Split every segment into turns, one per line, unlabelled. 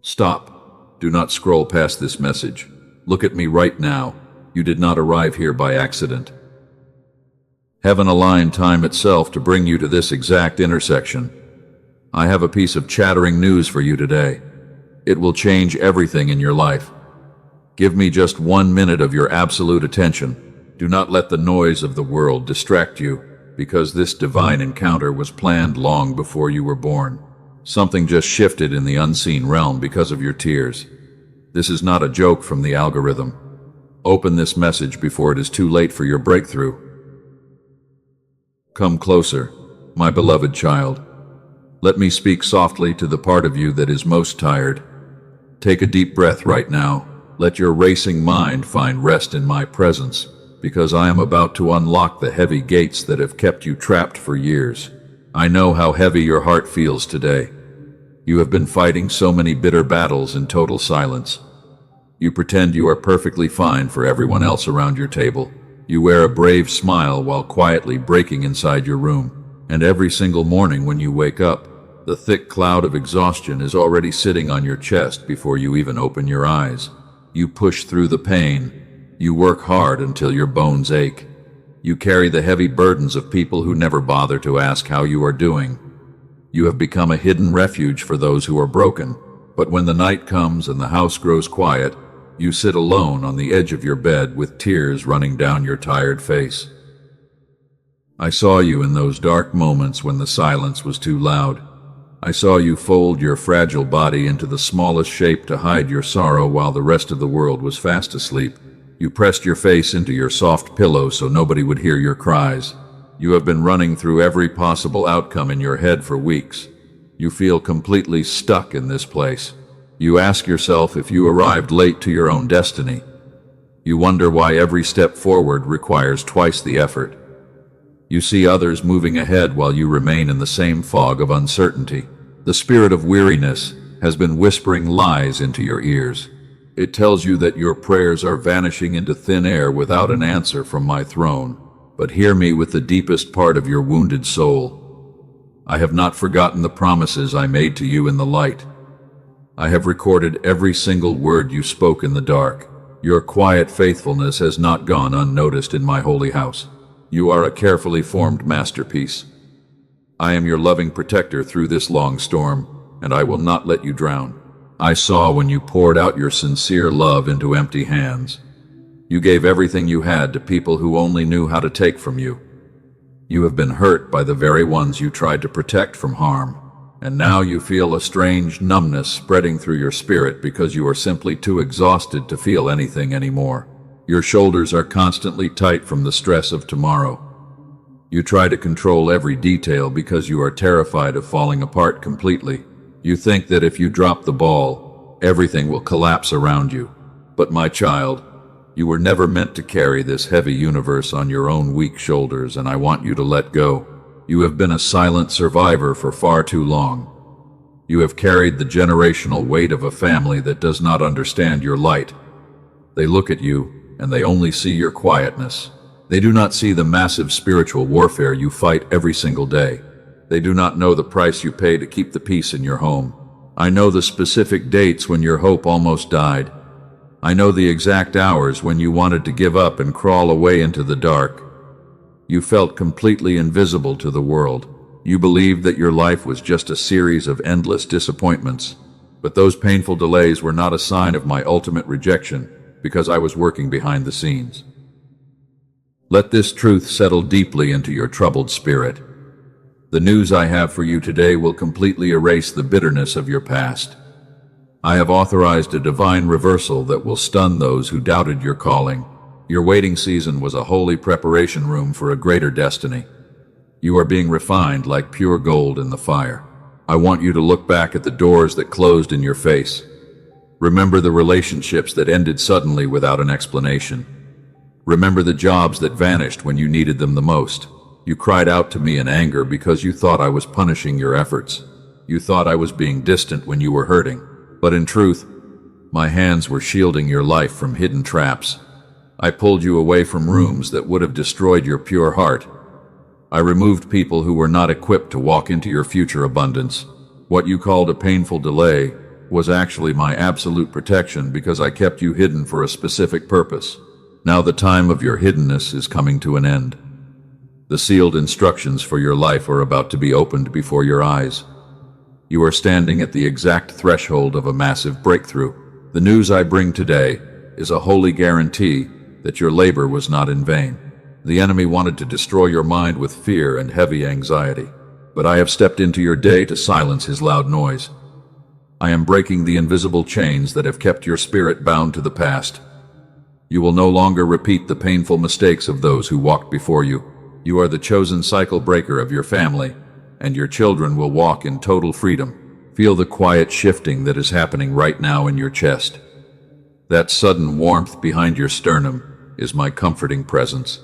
Stop. Do not scroll past this message. Look at me right now. You did not arrive here by accident. Heaven aligned time itself to bring you to this exact intersection. I have a piece of chattering news for you today. It will change everything in your life. Give me just 1 minute of your absolute attention. Do not let the noise of the world distract you, because this divine encounter was planned long before you were born. Something just shifted in the unseen realm because of your tears. This is not a joke from the algorithm. Open this message before it is too late for your breakthrough. Come closer, my beloved child. Let me speak softly to the part of you that is most tired. Take a deep breath right now. Let your racing mind find rest in my presence, because I am about to unlock the heavy gates that have kept you trapped for years. I know how heavy your heart feels today. You have been fighting so many bitter battles in total silence. You pretend you are perfectly fine for everyone else around your table. You wear a brave smile while quietly breaking inside your room. And every single morning when you wake up, the thick cloud of exhaustion is already sitting on your chest before you even open your eyes. You push through the pain. You work hard until your bones ache. You carry the heavy burdens of people who never bother to ask how you are doing. You have become a hidden refuge for those who are broken. But when the night comes and the house grows quiet, you sit alone on the edge of your bed with tears running down your tired face. I saw you in those dark moments when the silence was too loud. I saw you fold your fragile body into the smallest shape to hide your sorrow while the rest of the world was fast asleep. You pressed your face into your soft pillow so nobody would hear your cries. You have been running through every possible outcome in your head for weeks. You feel completely stuck in this place. You ask yourself if you arrived late to your own destiny. You wonder why every step forward requires twice the effort. You see others moving ahead while you remain in the same fog of uncertainty. The spirit of weariness has been whispering lies into your ears. It tells you that your prayers are vanishing into thin air without an answer from my throne. But hear me with the deepest part of your wounded soul. I have not forgotten the promises I made to you in the light. I have recorded every single word you spoke in the dark. Your quiet faithfulness has not gone unnoticed in my holy house. You are a carefully formed masterpiece. I am your loving protector through this long storm, and I will not let you drown. I saw when you poured out your sincere love into empty hands. You gave everything you had to people who only knew how to take from you. You have been hurt by the very ones you tried to protect from harm, and now you feel a strange numbness spreading through your spirit because you are simply too exhausted to feel anything anymore. Your shoulders are constantly tight from the stress of tomorrow. You try to control every detail because you are terrified of falling apart completely. You think that if you drop the ball, everything will collapse around you. But my child, you were never meant to carry this heavy universe on your own weak shoulders, and I want you to let go. You have been a silent survivor for far too long. You have carried the generational weight of a family that does not understand your light. They look at you, and they only see your quietness. They do not see the massive spiritual warfare you fight every single day. They do not know the price you pay to keep the peace in your home. I know the specific dates when your hope almost died. I know the exact hours when you wanted to give up and crawl away into the dark. You felt completely invisible to the world. You believed that your life was just a series of endless disappointments. But those painful delays were not a sign of my ultimate rejection, because I was working behind the scenes. Let this truth settle deeply into your troubled spirit. The news I have for you today will completely erase the bitterness of your past. I have authorized a divine reversal that will stun those who doubted your calling. Your waiting season was a holy preparation room for a greater destiny. You are being refined like pure gold in the fire. I want you to look back at the doors that closed in your face. Remember the relationships that ended suddenly without an explanation. Remember the jobs that vanished when you needed them the most. You cried out to me in anger because you thought I was punishing your efforts. You thought I was being distant when you were hurting. But in truth, my hands were shielding your life from hidden traps. I pulled you away from rooms that would have destroyed your pure heart. I removed people who were not equipped to walk into your future abundance. What you called a painful delay was actually my absolute protection because I kept you hidden for a specific purpose. Now the time of your hiddenness is coming to an end. The sealed instructions for your life are about to be opened before your eyes. You are standing at the exact threshold of a massive breakthrough. The news I bring today is a holy guarantee that your labor was not in vain. The enemy wanted to destroy your mind with fear and heavy anxiety, but I have stepped into your day to silence his loud noise. I am breaking the invisible chains that have kept your spirit bound to the past. You will no longer repeat the painful mistakes of those who walked before you. You are the chosen cycle breaker of your family, and your children will walk in total freedom. Feel the quiet shifting that is happening right now in your chest. That sudden warmth behind your sternum is my comforting presence.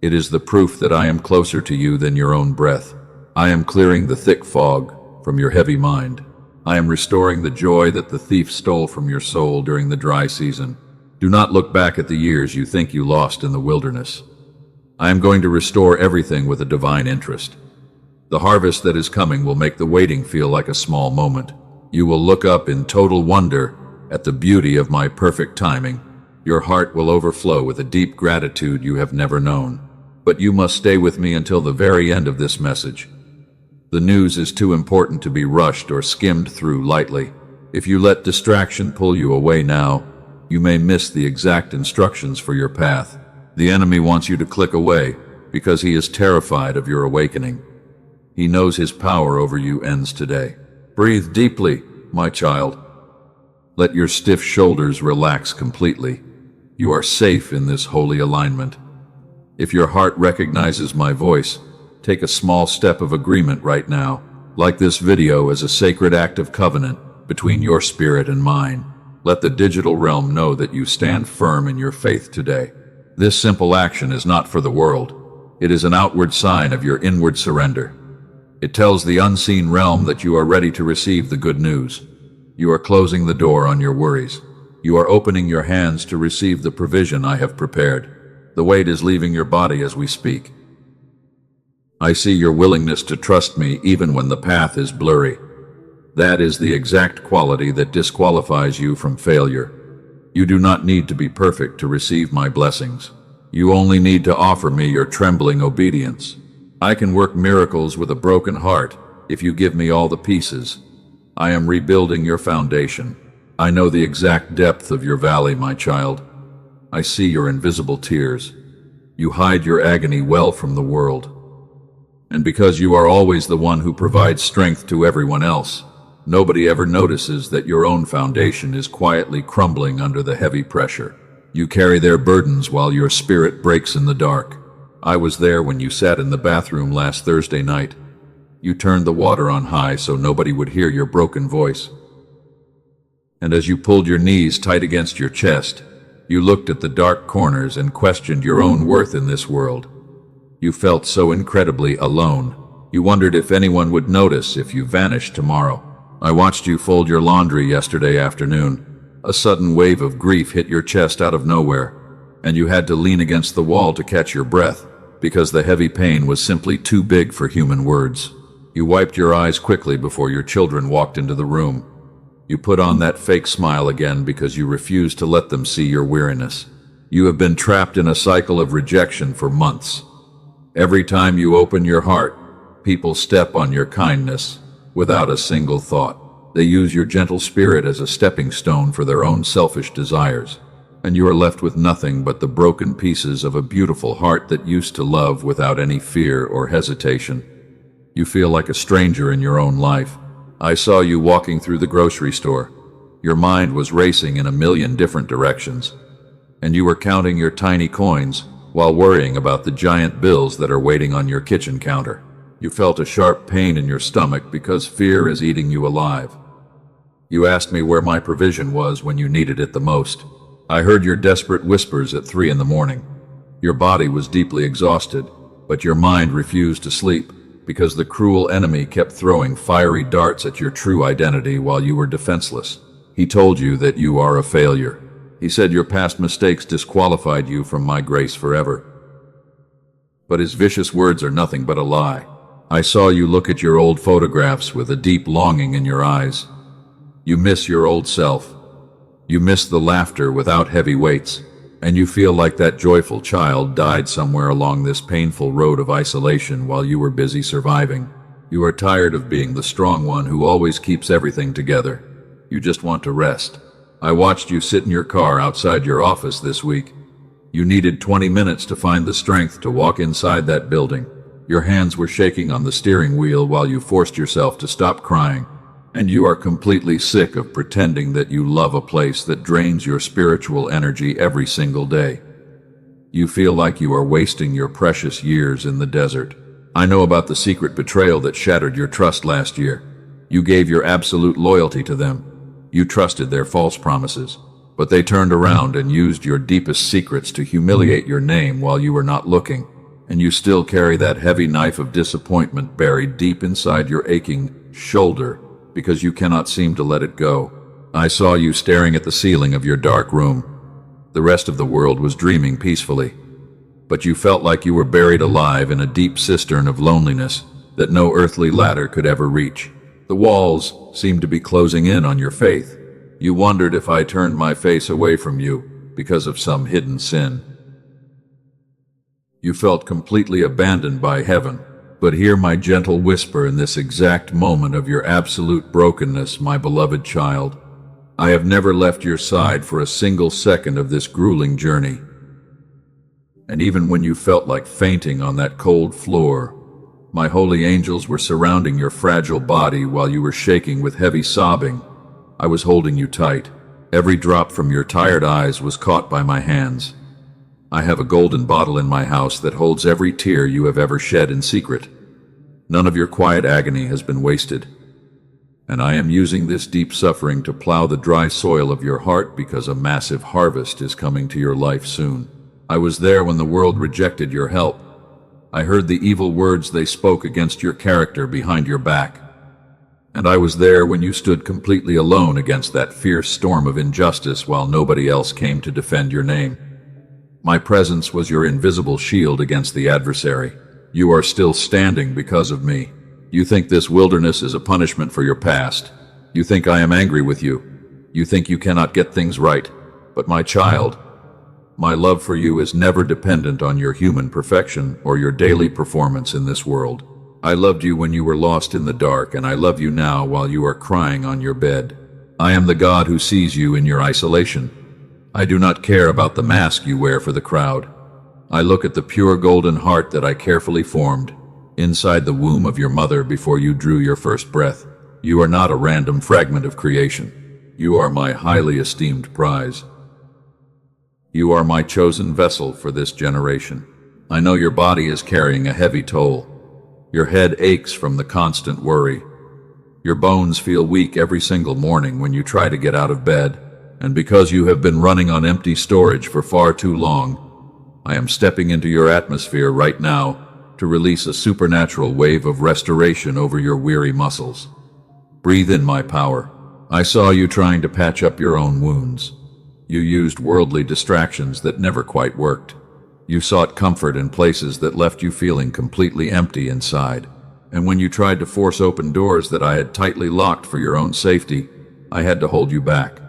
It is the proof that I am closer to you than your own breath. I am clearing the thick fog from your heavy mind. I am restoring the joy that the thief stole from your soul during the dry season. Do not look back at the years you think you lost in the wilderness. I am going to restore everything with a divine interest. The harvest that is coming will make the waiting feel like a small moment. You will look up in total wonder at the beauty of my perfect timing. Your heart will overflow with a deep gratitude you have never known. But you must stay with me until the very end of this message. The news is too important to be rushed or skimmed through lightly. If you let distraction pull you away now, you may miss the exact instructions for your path. The enemy wants you to click away because he is terrified of your awakening. He knows his power over you ends today. Breathe deeply, my child. Let your stiff shoulders relax completely. You are safe in this holy alignment. If your heart recognizes my voice, take a small step of agreement right now, like this video as a sacred act of covenant between your spirit and mine. Let the digital realm know that you stand firm in your faith today. This simple action is not for the world. It is an outward sign of your inward surrender. It tells the unseen realm that you are ready to receive the good news. You are closing the door on your worries. You are opening your hands to receive the provision I have prepared. The weight is leaving your body as we speak. I see your willingness to trust me even when the path is blurry. That is the exact quality that disqualifies you from failure. You do not need to be perfect to receive my blessings. You only need to offer me your trembling obedience. I can work miracles with a broken heart if you give me all the pieces. I am rebuilding your foundation. I know the exact depth of your valley, my child. I see your invisible tears. You hide your agony well from the world. And because you are always the one who provides strength to everyone else, nobody ever notices that your own foundation is quietly crumbling under the heavy pressure. You carry their burdens while your spirit breaks in the dark. I was there when you sat in the bathroom last Thursday night. You turned the water on high so nobody would hear your broken voice. And as you pulled your knees tight against your chest, you looked at the dark corners and questioned your own worth in this world. You felt so incredibly alone. You wondered if anyone would notice if you vanished tomorrow. I watched you fold your laundry yesterday afternoon. A sudden wave of grief hit your chest out of nowhere, and you had to lean against the wall to catch your breath, because the heavy pain was simply too big for human words. You wiped your eyes quickly before your children walked into the room. You put on that fake smile again because you refused to let them see your weariness. You have been trapped in a cycle of rejection for months. Every time you open your heart, people step on your kindness without a single thought. They use your gentle spirit as a stepping stone for their own selfish desires, and you are left with nothing but the broken pieces of a beautiful heart that used to love without any fear or hesitation. You feel like a stranger in your own life. I saw you walking through the grocery store. Your mind was racing in a million different directions, and you were counting your tiny coins while worrying about the giant bills that are waiting on your kitchen counter. You felt a sharp pain in your stomach because fear is eating you alive. You asked me where my provision was when you needed it the most. I heard your desperate whispers at 3 a.m. Your body was deeply exhausted, but your mind refused to sleep because the cruel enemy kept throwing fiery darts at your true identity while you were defenseless. He told you that you are a failure. He said your past mistakes disqualified you from my grace forever. But his vicious words are nothing but a lie. I saw you look at your old photographs with a deep longing in your eyes. You miss your old self. You miss the laughter without heavy weights, and you feel like that joyful child died somewhere along this painful road of isolation while you were busy surviving. You are tired of being the strong one who always keeps everything together. You just want to rest. I watched you sit in your car outside your office this week. You needed 20 minutes to find the strength to walk inside that building. Your hands were shaking on the steering wheel while you forced yourself to stop crying. And you are completely sick of pretending that you love a place that drains your spiritual energy every single day. You feel like you are wasting your precious years in the desert. I know about the secret betrayal that shattered your trust last year. You gave your absolute loyalty to them. You trusted their false promises, but they turned around and used your deepest secrets to humiliate your name while you were not looking. And you still carry that heavy knife of disappointment buried deep inside your aching shoulder because you cannot seem to let it go. I saw you staring at the ceiling of your dark room. The rest of the world was dreaming peacefully, but you felt like you were buried alive in a deep cistern of loneliness that no earthly ladder could ever reach. The walls seemed to be closing in on your faith. You wondered if I turned my face away from you because of some hidden sin. You felt completely abandoned by heaven. But hear my gentle whisper in this exact moment of your absolute brokenness, my beloved child. I have never left your side for a single second of this grueling journey. And even when you felt like fainting on that cold floor, my holy angels were surrounding your fragile body while you were shaking with heavy sobbing. I was holding you tight. Every drop from your tired eyes was caught by my hands. I have a golden bottle in my house that holds every tear you have ever shed in secret. None of your quiet agony has been wasted. And I am using this deep suffering to plow the dry soil of your heart because a massive harvest is coming to your life soon. I was there when the world rejected your help. I heard the evil words they spoke against your character behind your back. And I was there when you stood completely alone against that fierce storm of injustice while nobody else came to defend your name. My presence was your invisible shield against the adversary. You are still standing because of me. You think this wilderness is a punishment for your past. You think I am angry with you. You think you cannot get things right. But my child, my love for you is never dependent on your human perfection or your daily performance in this world. I loved you when you were lost in the dark, and I love you now while you are crying on your bed. I am the God who sees you in your isolation. I do not care about the mask you wear for the crowd. I look at the pure golden heart that I carefully formed inside the womb of your mother before you drew your first breath. You are not a random fragment of creation. You are my highly esteemed prize. You are my chosen vessel for this generation. I know your body is carrying a heavy toll. Your head aches from the constant worry. Your bones feel weak every single morning when you try to get out of bed. And because you have been running on empty storage for far too long, I am stepping into your atmosphere right now to release a supernatural wave of restoration over your weary muscles. Breathe in my power. I saw you trying to patch up your own wounds. You used worldly distractions that never quite worked. You sought comfort in places that left you feeling completely empty inside. And when you tried to force open doors that I had tightly locked for your own safety, I had to hold you back.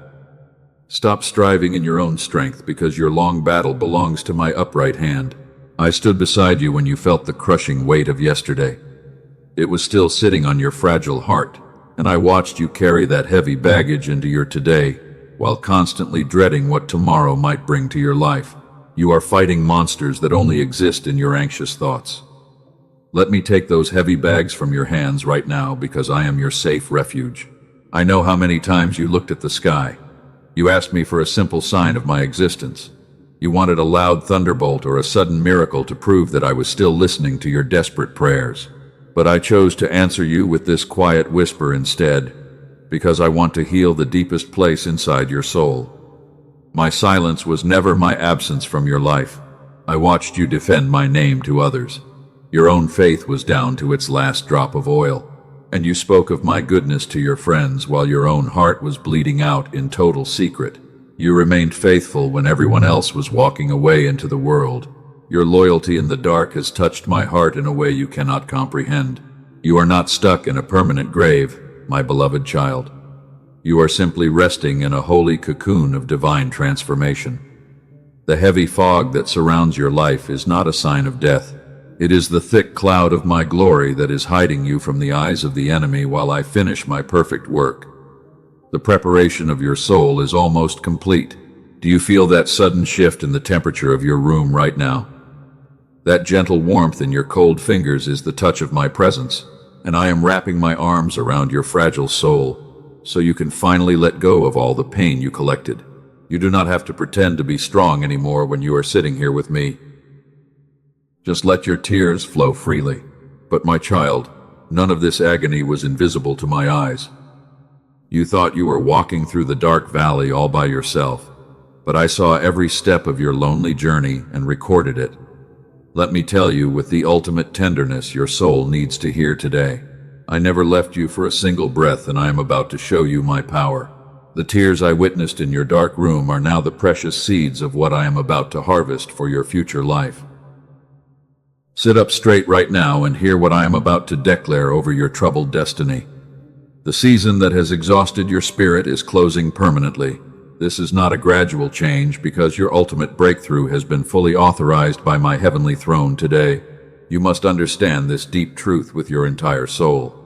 Stop striving in your own strength because your long battle belongs to my upright hand. I stood beside you when you felt the crushing weight of yesterday. It was still sitting on your fragile heart, and I watched you carry that heavy baggage into your today while constantly dreading what tomorrow might bring to your life. You are fighting monsters that only exist in your anxious thoughts. Let me take those heavy bags from your hands right now because I am your safe refuge. I know how many times you looked at the sky. You asked me for a simple sign of my existence. You wanted a loud thunderbolt or a sudden miracle to prove that I was still listening to your desperate prayers. But I chose to answer you with this quiet whisper instead, because I want to heal the deepest place inside your soul. My silence was never my absence from your life. I watched you defend my name to others. Your own faith was down to its last drop of oil. And you spoke of my goodness to your friends while your own heart was bleeding out in total secret. You remained faithful when everyone else was walking away into the world. Your loyalty in the dark has touched my heart in a way you cannot comprehend. You are not stuck in a permanent grave, my beloved child. You are simply resting in a holy cocoon of divine transformation. The heavy fog that surrounds your life is not a sign of death. It is the thick cloud of my glory that is hiding you from the eyes of the enemy while I finish my perfect work. The preparation of your soul is almost complete. Do you feel that sudden shift in the temperature of your room right now? That gentle warmth in your cold fingers is the touch of my presence, and I am wrapping my arms around your fragile soul so you can finally let go of all the pain you collected. You do not have to pretend to be strong anymore when you are sitting here with me. Just let your tears flow freely. But my child, none of this agony was invisible to my eyes. You thought you were walking through the dark valley all by yourself, but I saw every step of your lonely journey and recorded it. Let me tell you with the ultimate tenderness your soul needs to hear today. I never left you for a single breath, and I am about to show you my power. The tears I witnessed in your dark room are now the precious seeds of what I am about to harvest for your future life. Sit up straight right now and hear what I am about to declare over your troubled destiny. The season that has exhausted your spirit is closing permanently. This is not a gradual change because your ultimate breakthrough has been fully authorized by my heavenly throne today. You must understand this deep truth with your entire soul.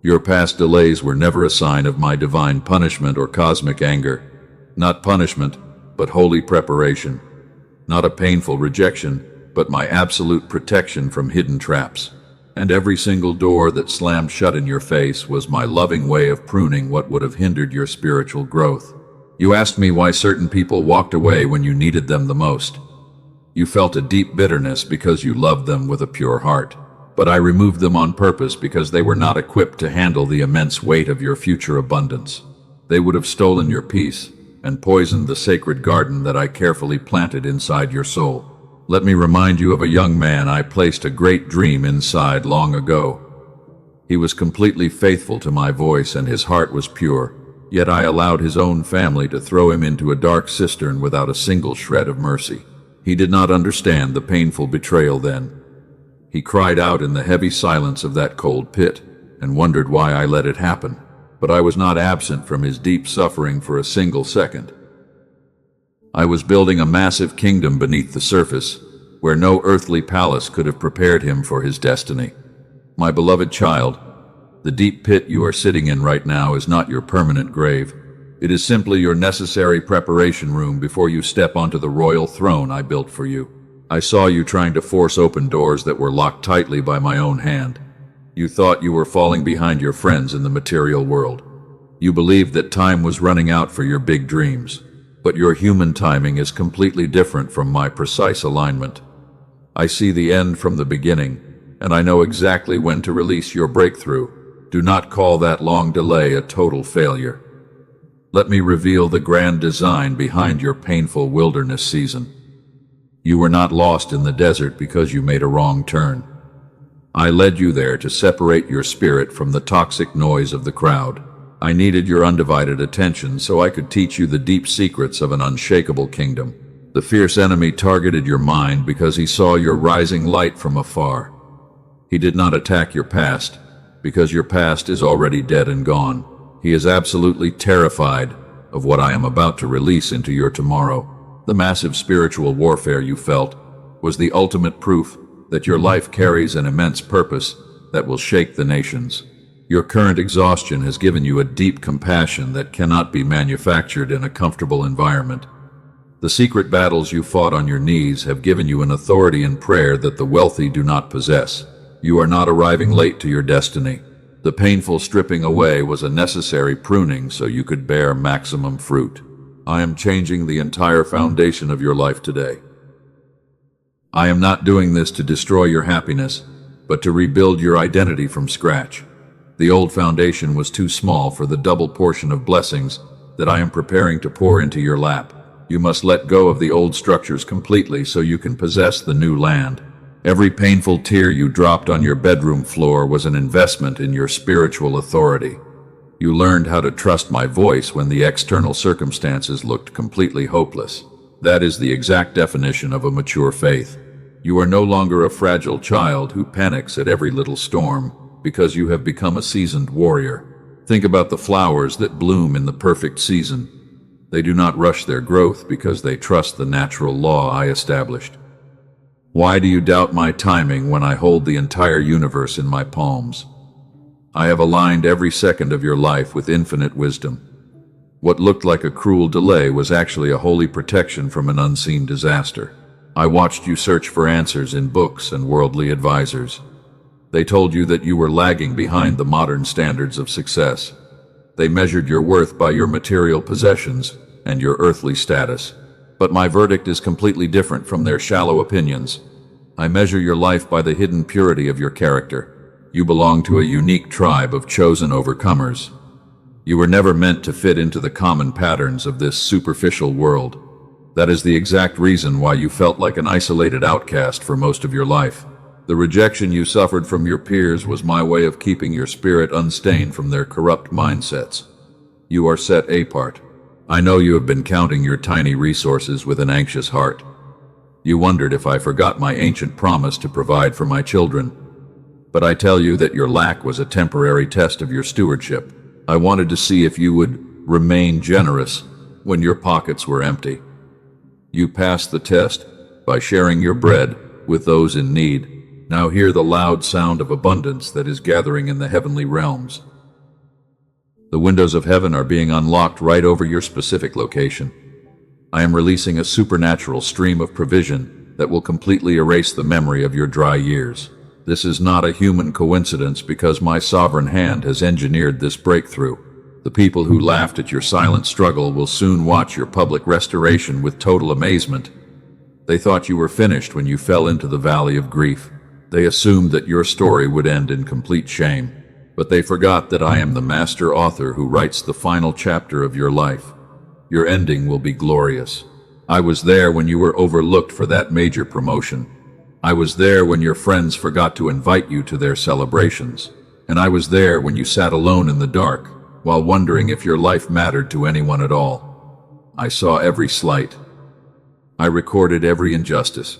Your past delays were never a sign of my divine punishment or cosmic anger. Not punishment, but holy preparation. Not a painful rejection, but my absolute protection from hidden traps. And every single door that slammed shut in your face was my loving way of pruning what would have hindered your spiritual growth. You asked me why certain people walked away when you needed them the most. You felt a deep bitterness because you loved them with a pure heart. But I removed them on purpose because they were not equipped to handle the immense weight of your future abundance. They would have stolen your peace and poisoned the sacred garden that I carefully planted inside your soul. Let me remind you of a young man I placed a great dream inside long ago. He was completely faithful to my voice and his heart was pure, yet I allowed his own family to throw him into a dark cistern without a single shred of mercy. He did not understand the painful betrayal then. He cried out in the heavy silence of that cold pit and wondered why I let it happen, but I was not absent from his deep suffering for a single second. I was building a massive kingdom beneath the surface, where no earthly palace could have prepared him for his destiny. My beloved child, the deep pit you are sitting in right now is not your permanent grave. It is simply your necessary preparation room before you step onto the royal throne I built for you. I saw you trying to force open doors that were locked tightly by my own hand. You thought you were falling behind your friends in the material world. You believed that time was running out for your big dreams. But your human timing is completely different from my precise alignment. I see the end from the beginning, and I know exactly when to release your breakthrough. Do not call that long delay a total failure. Let me reveal the grand design behind your painful wilderness season. You were not lost in the desert because you made a wrong turn. I led you there to separate your spirit from the toxic noise of the crowd. I needed your undivided attention so I could teach you the deep secrets of an unshakable kingdom. The fierce enemy targeted your mind because he saw your rising light from afar. He did not attack your past because your past is already dead and gone. He is absolutely terrified of what I am about to release into your tomorrow. The massive spiritual warfare you felt was the ultimate proof that your life carries an immense purpose that will shake the nations. Your current exhaustion has given you a deep compassion that cannot be manufactured in a comfortable environment. The secret battles you fought on your knees have given you an authority in prayer that the wealthy do not possess. You are not arriving late to your destiny. The painful stripping away was a necessary pruning so you could bear maximum fruit. I am changing the entire foundation of your life today. I am not doing this to destroy your happiness, but to rebuild your identity from scratch. The old foundation was too small for the double portion of blessings that I am preparing to pour into your lap. You must let go of the old structures completely so you can possess the new land. Every painful tear you dropped on your bedroom floor was an investment in your spiritual authority. You learned how to trust my voice when the external circumstances looked completely hopeless. That is the exact definition of a mature faith. You are no longer a fragile child who panics at every little storm, because you have become a seasoned warrior. Think about the flowers that bloom in the perfect season. They do not rush their growth because they trust the natural law I established. Why do you doubt my timing when I hold the entire universe in my palms? I have aligned every second of your life with infinite wisdom. What looked like a cruel delay was actually a holy protection from an unseen disaster. I watched you search for answers in books and worldly advisors. They told you that you were lagging behind the modern standards of success. They measured your worth by your material possessions and your earthly status. But my verdict is completely different from their shallow opinions. I measure your life by the hidden purity of your character. You belong to a unique tribe of chosen overcomers. You were never meant to fit into the common patterns of this superficial world. That is the exact reason why you felt like an isolated outcast for most of your life. The rejection you suffered from your peers was my way of keeping your spirit unstained from their corrupt mindsets. You are set apart. I know you have been counting your tiny resources with an anxious heart. You wondered if I forgot my ancient promise to provide for my children. But I tell you that your lack was a temporary test of your stewardship. I wanted to see if you would remain generous when your pockets were empty. You passed the test by sharing your bread with those in need. Now hear the loud sound of abundance that is gathering in the heavenly realms. The windows of heaven are being unlocked right over your specific location. I am releasing a supernatural stream of provision that will completely erase the memory of your dry years. This is not a human coincidence because my sovereign hand has engineered this breakthrough. The people who laughed at your silent struggle will soon watch your public restoration with total amazement. They thought you were finished when you fell into the valley of grief. They assumed that your story would end in complete shame. But they forgot that I am the master author who writes the final chapter of your life. Your ending will be glorious. I was there when you were overlooked for that major promotion. I was there when your friends forgot to invite you to their celebrations. And I was there when you sat alone in the dark, while wondering if your life mattered to anyone at all. I saw every slight. I recorded every injustice.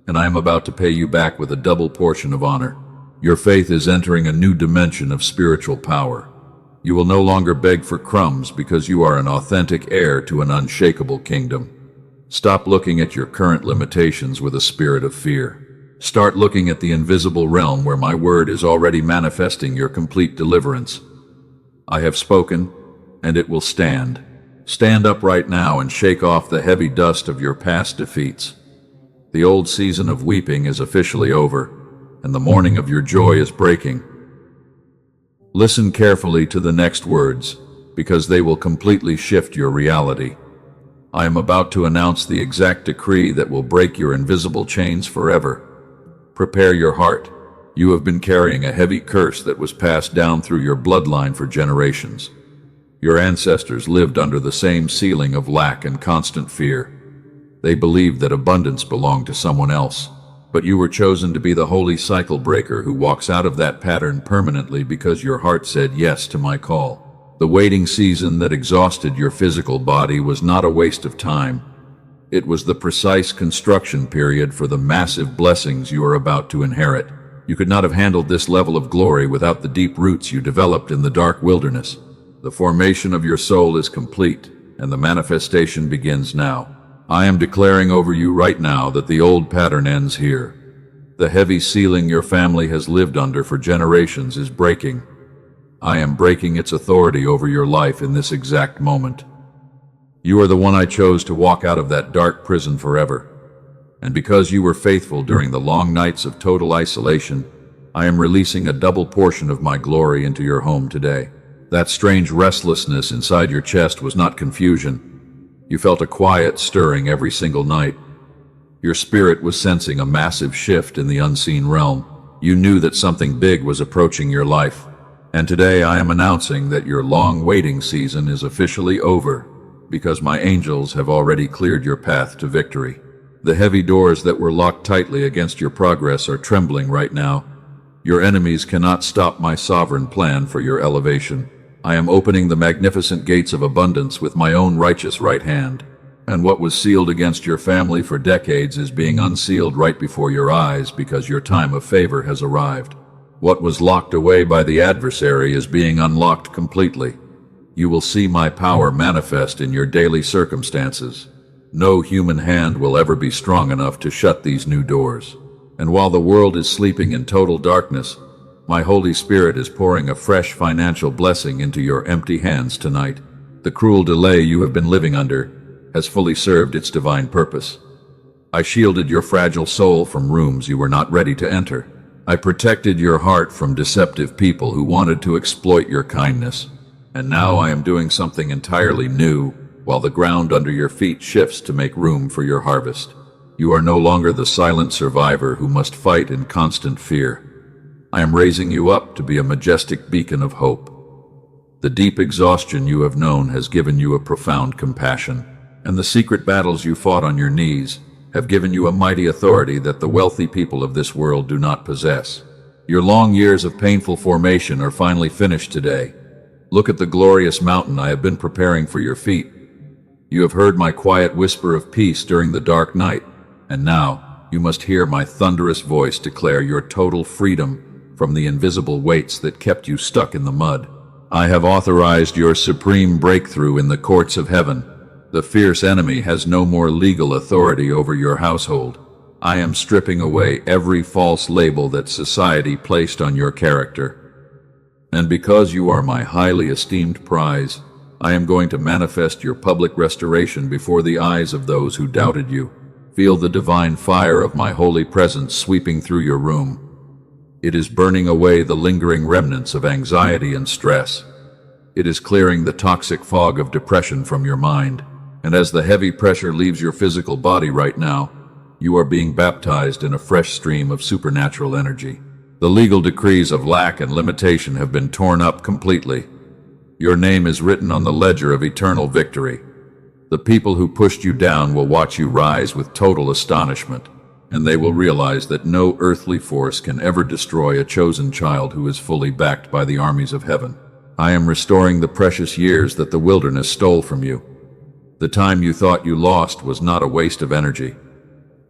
And I am about to pay you back with a double portion of honor. Your faith is entering a new dimension of spiritual power. You will no longer beg for crumbs because you are an authentic heir to an unshakable kingdom. Stop looking at your current limitations with a spirit of fear. Start looking at the invisible realm where my word is already manifesting your complete deliverance. I have spoken, and it will stand. Stand up right now and shake off the heavy dust of your past defeats. The old season of weeping is officially over, and the morning of your joy is breaking. Listen carefully to the next words, because they will completely shift your reality. I am about to announce the exact decree that will break your invisible chains forever. Prepare your heart. You have been carrying a heavy curse that was passed down through your bloodline for generations. Your ancestors lived under the same ceiling of lack and constant fear. They believed that abundance belonged to someone else. But you were chosen to be the holy cycle breaker who walks out of that pattern permanently because your heart said yes to my call. The waiting season that exhausted your physical body was not a waste of time. It was the precise construction period for the massive blessings you are about to inherit. You could not have handled this level of glory without the deep roots you developed in the dark wilderness. The formation of your soul is complete, and the manifestation begins now. I am declaring over you right now that the old pattern ends here. The heavy ceiling your family has lived under for generations is breaking. I am breaking its authority over your life in this exact moment. You are the one I chose to walk out of that dark prison forever. And because you were faithful during the long nights of total isolation, I am releasing a double portion of my glory into your home today. That strange restlessness inside your chest was not confusion. You felt a quiet stirring every single night. Your spirit was sensing a massive shift in the unseen realm. You knew that something big was approaching your life. And today I am announcing that your long waiting season is officially over, because my angels have already cleared your path to victory. The heavy doors that were locked tightly against your progress are trembling right now. Your enemies cannot stop my sovereign plan for your elevation. I am opening the magnificent gates of abundance with my own righteous right hand. And what was sealed against your family for decades is being unsealed right before your eyes because your time of favor has arrived. What was locked away by the adversary is being unlocked completely. You will see my power manifest in your daily circumstances. No human hand will ever be strong enough to shut these new doors. And while the world is sleeping in total darkness, my Holy Spirit is pouring a fresh financial blessing into your empty hands tonight. The cruel delay you have been living under has fully served its divine purpose. I shielded your fragile soul from rooms you were not ready to enter. I protected your heart from deceptive people who wanted to exploit your kindness. And now I am doing something entirely new, while the ground under your feet shifts to make room for your harvest. You are no longer the silent survivor who must fight in constant fear. I am raising you up to be a majestic beacon of hope. The deep exhaustion you have known has given you a profound compassion, and the secret battles you fought on your knees have given you a mighty authority that the wealthy people of this world do not possess. Your long years of painful formation are finally finished today. Look at the glorious mountain I have been preparing for your feet. You have heard my quiet whisper of peace during the dark night, and now you must hear my thunderous voice declare your total freedom from the invisible weights that kept you stuck in the mud. I have authorized your supreme breakthrough in the courts of heaven. The fierce enemy has no more legal authority over your household. I am stripping away every false label that society placed on your character. And because you are my highly esteemed prize, I am going to manifest your public restoration before the eyes of those who doubted you. Feel the divine fire of my holy presence sweeping through your room. It is burning away the lingering remnants of anxiety and stress. It is clearing the toxic fog of depression from your mind. And as the heavy pressure leaves your physical body right now, you are being baptized in a fresh stream of supernatural energy. The legal decrees of lack and limitation have been torn up completely. Your name is written on the ledger of eternal victory. The people who pushed you down will watch you rise with total astonishment, and they will realize that no earthly force can ever destroy a chosen child who is fully backed by the armies of heaven. I am restoring the precious years that the wilderness stole from you. The time you thought you lost was not a waste of energy.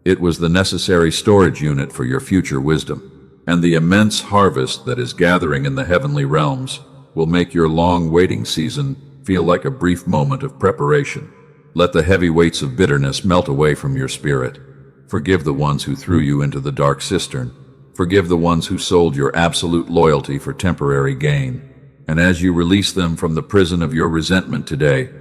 It was the necessary storage unit for your future wisdom, and the immense harvest that is gathering in the heavenly realms will make your long waiting season feel like a brief moment of preparation. Let the heavy weights of bitterness melt away from your spirit. Forgive the ones who threw you into the dark cistern. Forgive the ones who sold your absolute loyalty for temporary gain. And as you release them from the prison of your resentment today,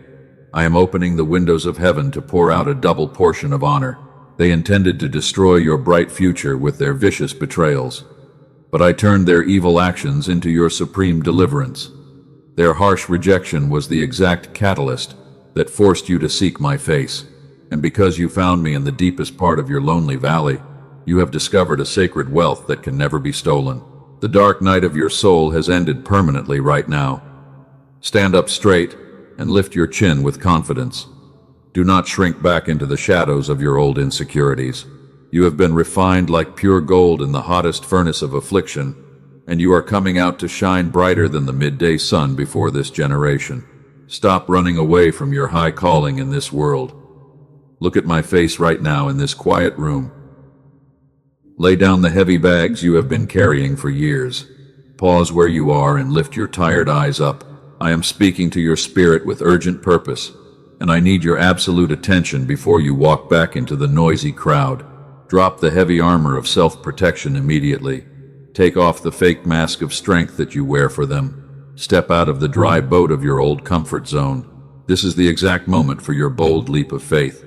I am opening the windows of heaven to pour out a double portion of honor. They intended to destroy your bright future with their vicious betrayals, but I turned their evil actions into your supreme deliverance. Their harsh rejection was the exact catalyst that forced you to seek my face, and because you found me in the deepest part of your lonely valley, you have discovered a sacred wealth that can never be stolen. The dark night of your soul has ended permanently right now. Stand up straight and lift your chin with confidence. Do not shrink back into the shadows of your old insecurities. You have been refined like pure gold in the hottest furnace of affliction, and you are coming out to shine brighter than the midday sun before this generation. Stop running away from your high calling in this world. Look at my face right now in this quiet room. Lay down the heavy bags you have been carrying for years. Pause where you are and lift your tired eyes up. I am speaking to your spirit with urgent purpose, and I need your absolute attention before you walk back into the noisy crowd. Drop the heavy armor of self-protection immediately. Take off the fake mask of strength that you wear for them. Step out of the dry boat of your old comfort zone. This is the exact moment for your bold leap of faith,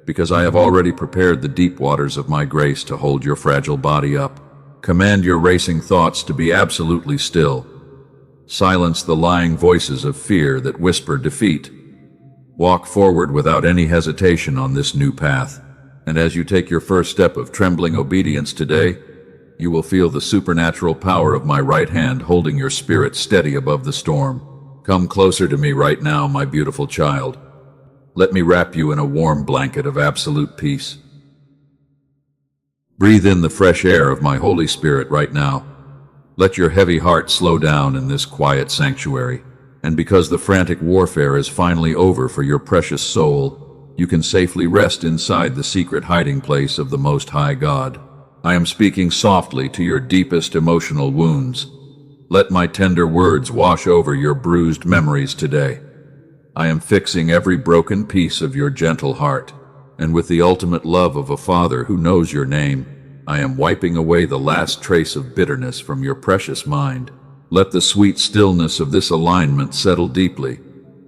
because I have already prepared the deep waters of my grace to hold your fragile body up. Command your racing thoughts to be absolutely still. Silence the lying voices of fear that whisper defeat. Walk forward without any hesitation on this new path, and as you take your first step of trembling obedience today, you will feel the supernatural power of my right hand holding your spirit steady above the storm. Come closer to me right now, my beautiful child. Let me wrap you in a warm blanket of absolute peace. Breathe in the fresh air of my Holy Spirit right now. Let your heavy heart slow down in this quiet sanctuary, and because the frantic warfare is finally over for your precious soul, you can safely rest inside the secret hiding place of the Most High God. I am speaking softly to your deepest emotional wounds. Let my tender words wash over your bruised memories today. I am fixing every broken piece of your gentle heart, and with the ultimate love of a father who knows your name, I am wiping away the last trace of bitterness from your precious mind. Let the sweet stillness of this alignment settle deeply.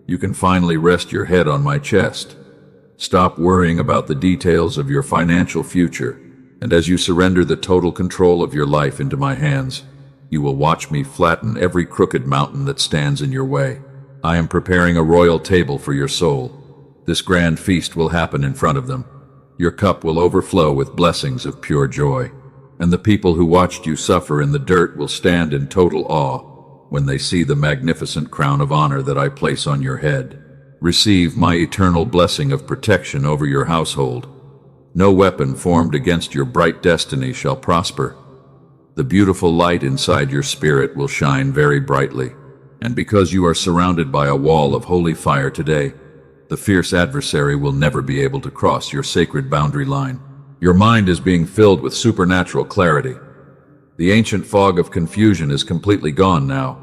You can finally rest your head on my chest. Stop worrying about the details of your financial future, and as you surrender the total control of your life into my hands, you will watch me flatten every crooked mountain that stands in your way. I am preparing a royal table for your soul. This grand feast will happen in front of them. Your cup will overflow with blessings of pure joy, and the people who watched you suffer in the dirt will stand in total awe when they see the magnificent crown of honor that I place on your head. Receive my eternal blessing of protection over your household. No weapon formed against your bright destiny shall prosper. The beautiful light inside your spirit will shine very brightly, and because you are surrounded by a wall of holy fire today, the fierce adversary will never be able to cross your sacred boundary line. Your mind is being filled with supernatural clarity. The ancient fog of confusion is completely gone now.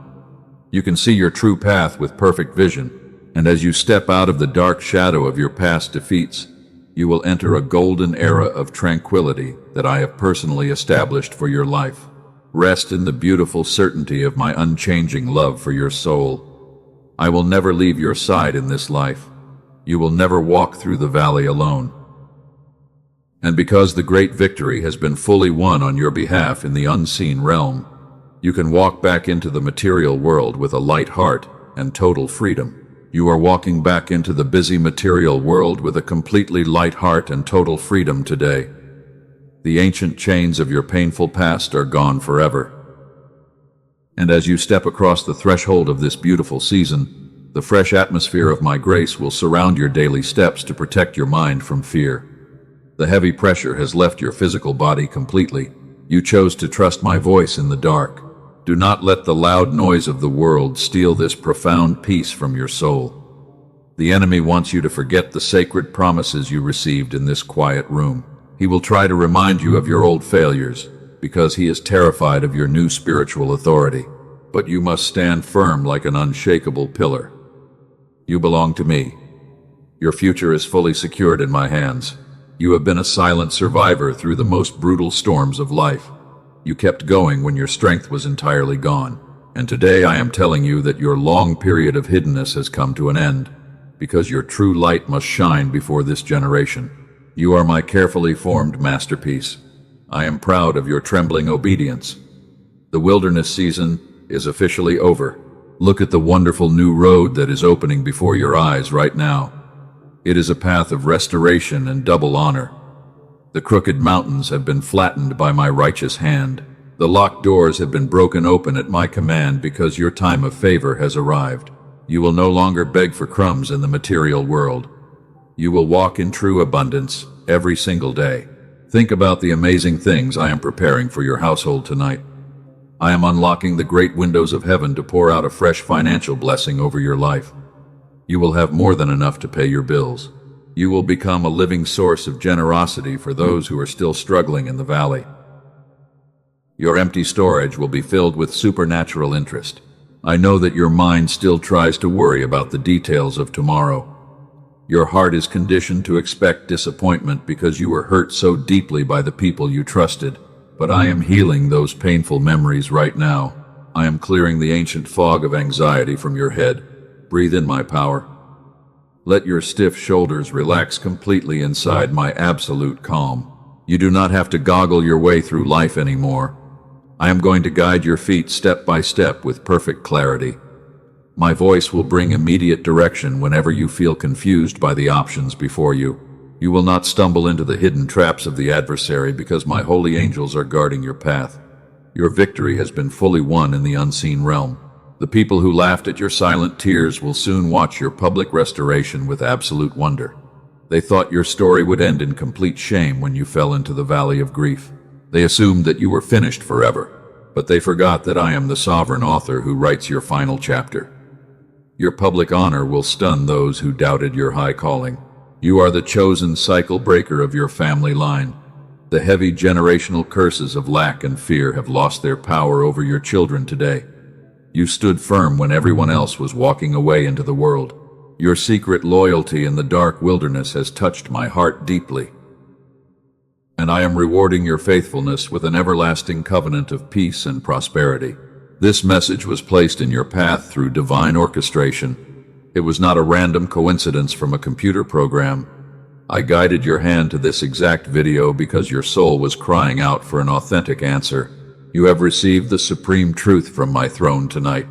You can see your true path with perfect vision, and as you step out of the dark shadow of your past defeats, you will enter a golden era of tranquility that I have personally established for your life. Rest in the beautiful certainty of my unchanging love for your soul. I will never leave your side in this life. You will never walk through the valley alone. And because the great victory has been fully won on your behalf in the unseen realm, you can walk back into the material world with a light heart and total freedom. You are walking back into the busy material world with a completely light heart and total freedom today. The ancient chains of your painful past are gone forever. And as you step across the threshold of this beautiful season, the fresh atmosphere of my grace will surround your daily steps to protect your mind from fear. The heavy pressure has left your physical body completely. You chose to trust my voice in the dark. Do not let the loud noise of the world steal this profound peace from your soul. The enemy wants you to forget the sacred promises you received in this quiet room. He will try to remind you of your old failures, because he is terrified of your new spiritual authority. But you must stand firm like an unshakable pillar. You belong to me. Your future is fully secured in my hands. You have been a silent survivor through the most brutal storms of life. You kept going when your strength was entirely gone. And today I am telling you that your long period of hiddenness has come to an end, because your true light must shine before this generation. You are my carefully formed masterpiece. I am proud of your trembling obedience. The wilderness season is officially over. Look at the wonderful new road that is opening before your eyes right now. It is a path of restoration and double honor. The crooked mountains have been flattened by my righteous hand. The locked doors have been broken open at my command because your time of favor has arrived. You will no longer beg for crumbs in the material world. You will walk in true abundance every single day. Think about the amazing things I am preparing for your household tonight. I am unlocking the great windows of heaven to pour out a fresh financial blessing over your life. You will have more than enough to pay your bills. You will become a living source of generosity for those who are still struggling in the valley. Your empty storage will be filled with supernatural interest. I know that your mind still tries to worry about the details of tomorrow. Your heart is conditioned to expect disappointment because you were hurt so deeply by the people you trusted. But I am healing those painful memories right now. I am clearing the ancient fog of anxiety from your head. Breathe in my power. Let your stiff shoulders relax completely inside my absolute calm. You do not have to goggle your way through life anymore. I am going to guide your feet step by step with perfect clarity. My voice will bring immediate direction whenever you feel confused by the options before you. You will not stumble into the hidden traps of the adversary because my holy angels are guarding your path. Your victory has been fully won in the unseen realm. The people who laughed at your silent tears will soon watch your public restoration with absolute wonder. They thought your story would end in complete shame when you fell into the valley of grief. They assumed that you were finished forever, but they forgot that I am the sovereign author who writes your final chapter. Your public honor will stun those who doubted your high calling. You are the chosen cycle breaker of your family line. The heavy generational curses of lack and fear have lost their power over your children today. You stood firm when everyone else was walking away into the world. Your secret loyalty in the dark wilderness has touched my heart deeply. And I am rewarding your faithfulness with an everlasting covenant of peace and prosperity. This message was placed in your path through divine orchestration. It was not a random coincidence from a computer program. I guided your hand to this exact video because your soul was crying out for an authentic answer. You have received the supreme truth from my throne tonight.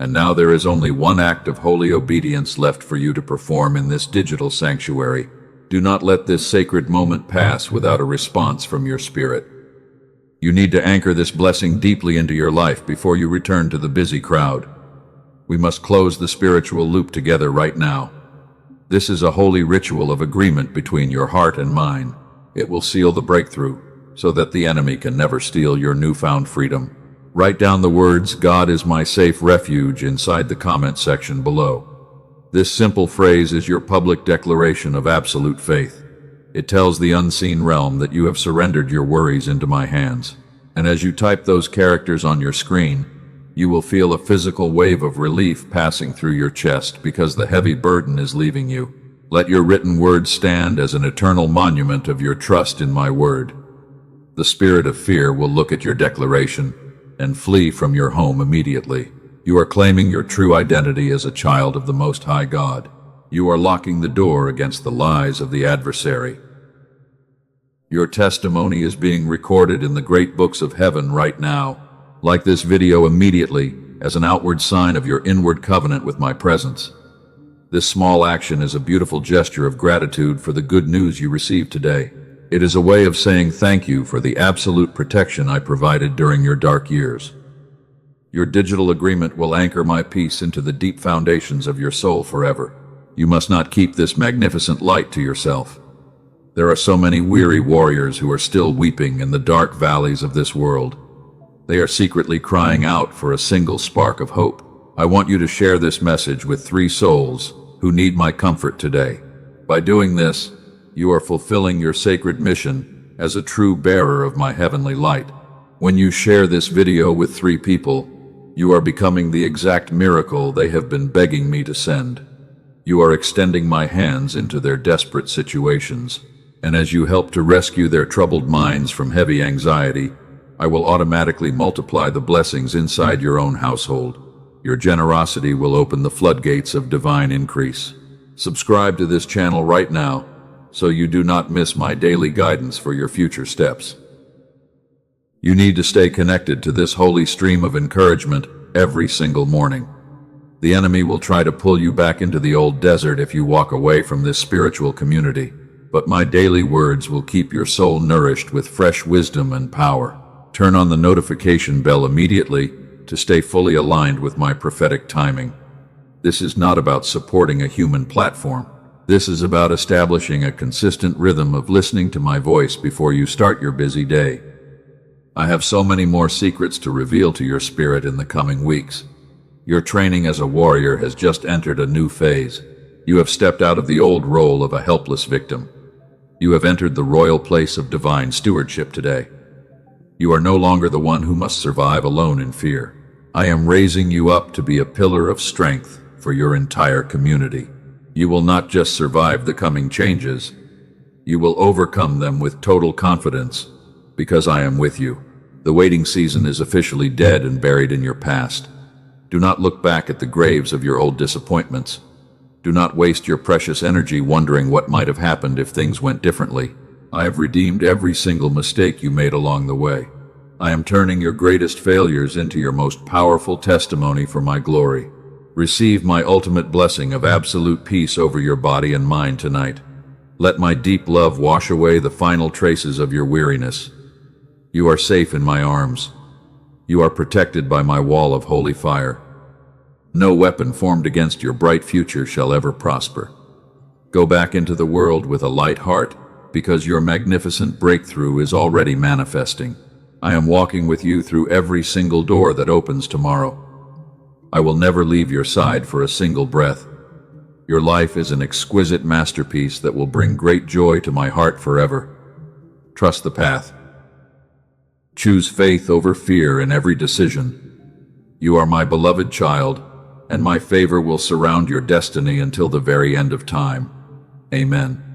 And now there is only one act of holy obedience left for you to perform in this digital sanctuary. Do not let this sacred moment pass without a response from your spirit. You need to anchor this blessing deeply into your life before you return to the busy crowd. We must close the spiritual loop together right now. This is a holy ritual of agreement between your heart and mine. It will seal the breakthrough so that the enemy can never steal your newfound freedom. Write down the words, "God is my safe refuge," inside the comment section below. This simple phrase is your public declaration of absolute faith. It tells the unseen realm that you have surrendered your worries into my hands. And as you type those characters on your screen, you will feel a physical wave of relief passing through your chest because the heavy burden is leaving you. Let your written words stand as an eternal monument of your trust in my word. The spirit of fear will look at your declaration and flee from your home immediately. You are claiming your true identity as a child of the Most High God. You are locking the door against the lies of the adversary. Your testimony is being recorded in the great books of heaven right now. Like this video immediately as an outward sign of your inward covenant with my presence. This small action is a beautiful gesture of gratitude for the good news you received today. It is a way of saying thank you for the absolute protection I provided during your dark years. Your digital agreement will anchor my peace into the deep foundations of your soul forever. You must not keep this magnificent light to yourself. There are so many weary warriors who are still weeping in the dark valleys of this world. They are secretly crying out for a single spark of hope. I want you to share this message with 3 souls who need my comfort today. By doing this, you are fulfilling your sacred mission as a true bearer of my heavenly light. When you share this video with 3 people, you are becoming the exact miracle they have been begging me to send. You are extending my hands into their desperate situations, and as you help to rescue their troubled minds from heavy anxiety, I will automatically multiply the blessings inside your own household. Your generosity will open the floodgates of divine increase. Subscribe to this channel right now so you do not miss my daily guidance for your future steps. You need to stay connected to this holy stream of encouragement every single morning. The enemy will try to pull you back into the old desert if you walk away from this spiritual community, but my daily words will keep your soul nourished with fresh wisdom and power. Turn on the notification bell immediately to stay fully aligned with my prophetic timing. This is not about supporting a human platform. This is about establishing a consistent rhythm of listening to my voice before you start your busy day. I have so many more secrets to reveal to your spirit in the coming weeks. Your training as a warrior has just entered a new phase. You have stepped out of the old role of a helpless victim. You have entered the royal place of divine stewardship today. You are no longer the one who must survive alone in fear. I am raising you up to be a pillar of strength for your entire community. You will not just survive the coming changes, you will overcome them with total confidence, because I am with you. The waiting season is officially dead and buried in your past. Do not look back at the graves of your old disappointments. Do not waste your precious energy wondering what might have happened if things went differently. I have redeemed every single mistake you made along the way. I am turning your greatest failures into your most powerful testimony for my glory. Receive my ultimate blessing of absolute peace over your body and mind tonight. Let my deep love wash away the final traces of your weariness. You are safe in my arms. You are protected by my wall of holy fire. No weapon formed against your bright future shall ever prosper. Go back into the world with a light heart, because your magnificent breakthrough is already manifesting. I am walking with you through every single door that opens tomorrow. I will never leave your side for a single breath. Your life is an exquisite masterpiece that will bring great joy to my heart forever. Trust the path. Choose faith over fear in every decision. You are my beloved child, and my favor will surround your destiny until the very end of time. Amen.